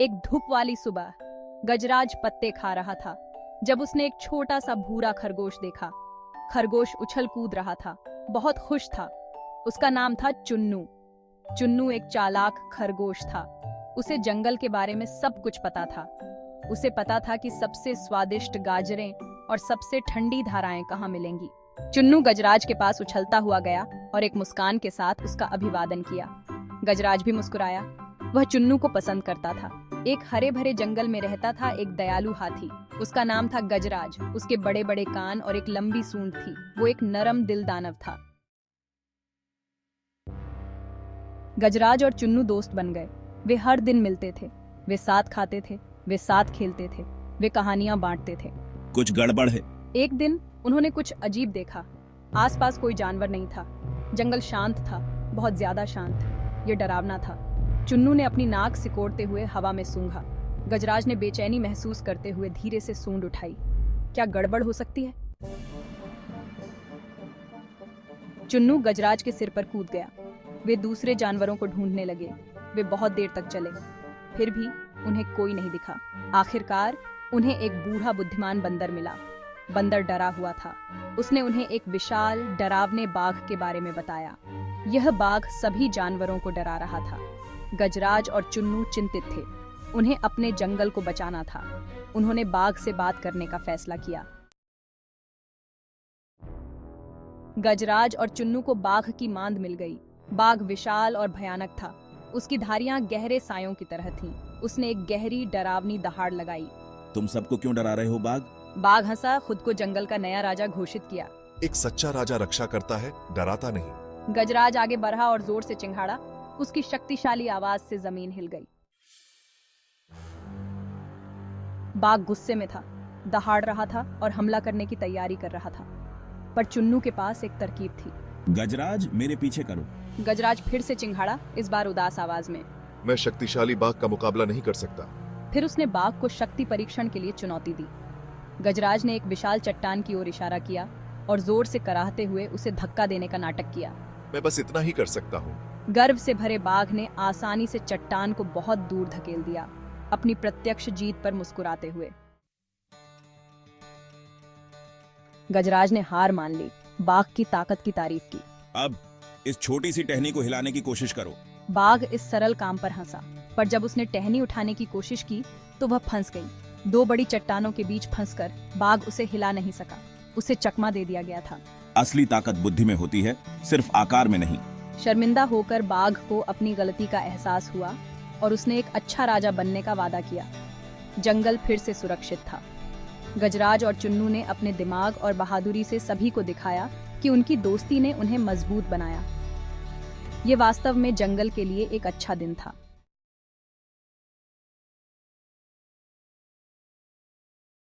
एक धूप वाली सुबह गजराज पत्ते खा रहा था जब उसने एक छोटा सा भूरा खरगोश देखा। खरगोश उछल कूद रहा था, बहुत खुश था। उसका नाम था चुन्नू। चुन्नू एक चालाक खरगोश था। उसे जंगल के बारे में सब कुछ पता था। उसे पता था कि सबसे स्वादिष्ट गाजरें और सबसे ठंडी धाराएं कहाँ मिलेंगी। चुन्नू गजराज के पास उछलता हुआ गया और एक मुस्कान के साथ उसका अभिवादन किया। गजराज भी मुस्कुराया। वह चुन्नू को पसंद करता था। एक हरे भरे जंगल में रहता था एक दयालु हाथी। उसका नाम था गजराज। उसके बड़े बड़े कान और एक लंबी सूंड थी। वो एक नरम दिल दानव था। गजराज और चुन्नू दोस्त बन गए। वे हर दिन मिलते थे। वे साथ खाते थे, वे साथ खेलते थे, वे कहानियां बांटते थे। कुछ गड़बड़ है। एक दिन उन्होंने कुछ अजीब देखा। आसपास कोई जानवर नहीं था। जंगल शांत था, बहुत ज्यादा शांत। ये डरावना था। चुन्नू ने अपनी नाक सिकोड़ते हुए हवा में सूंघा। गजराज ने बेचैनी महसूस करते हुए धीरे से सूंड उठाई। क्या गड़बड़ हो सकती है? चुन्नू गजराज के सिर पर कूद गया। वे दूसरे जानवरों को ढूंढने लगे। वे बहुत देर तक चले, फिर भी उन्हें कोई नहीं दिखा। आखिरकार उन्हें एक बूढ़ा बुद्धिमान बंदर मिला। बंदर डरा हुआ था। उसने उन्हें एक विशाल डरावने बाघ के बारे में बताया। यह बाघ सभी जानवरों को डरा रहा था। गजराज और चुन्नू चिंतित थे। उन्हें अपने जंगल को बचाना था। उन्होंने बाघ से बात करने का फैसला किया। गजराज और चुन्नू को बाघ की मांद मिल गई। बाघ विशाल और भयानक था। उसकी धारियां गहरे सायों की तरह थीं। उसने एक गहरी डरावनी दहाड़ लगाई। तुम सबको क्यों डरा रहे हो बाघ? बाघ हंसा, खुद को जंगल का नया राजा घोषित किया। एक सच्चा राजा रक्षा करता है, डराता नहीं। गजराज आगे बढ़ा और जोर से चिंघाड़ा। उसकी शक्तिशाली आवाज से जमीन हिल गई। बाघ गुस्से में था, दहाड़ रहा था और हमला करने की तैयारी कर रहा था। पर चुन्नू के पास एक तरकीब थी। गजराज, मेरे पीछे करो। गजराज फिर से चिंघाड़ा, इस बार उदास आवाज में। मैं शक्तिशाली बाघ का मुकाबला नहीं कर सकता। फिर उसने बाघ को शक्ति परीक्षण के लिए चुनौती दी। गजराज ने एक विशाल चट्टान की ओर इशारा किया और जोर से कराहते हुए उसे धक्का देने का नाटक किया। मैं बस इतना ही कर सकता हूँ। गर्व से भरे बाघ ने आसानी से चट्टान को बहुत दूर धकेल दिया, अपनी प्रत्यक्ष जीत पर मुस्कुराते हुए। गजराज ने हार मान ली। बाघ की ताकत की तारीफ की। अब इस छोटी सी टहनी को हिलाने की कोशिश करो। बाघ इस सरल काम पर हंसा, पर जब उसने टहनी उठाने की कोशिश की तो वह फंस गई। दो बड़ी चट्टानों के बीच फंसकर बाघ उसे हिला नहीं सका। उसे चकमा दे दिया गया था। असली ताकत बुद्धि में होती है, सिर्फ आकार में नहीं। शर्मिंदा होकर बाघ को अपनी गलती का एहसास हुआ और उसने एक अच्छा राजा बनने का वादा किया। जंगल फिर से सुरक्षित था। गजराज और चुन्नू ने अपने दिमाग और बहादुरी से सभी को दिखाया कि उनकी दोस्ती ने उन्हें मजबूत बनाया। ये वास्तव में जंगल के लिए एक अच्छा दिन था।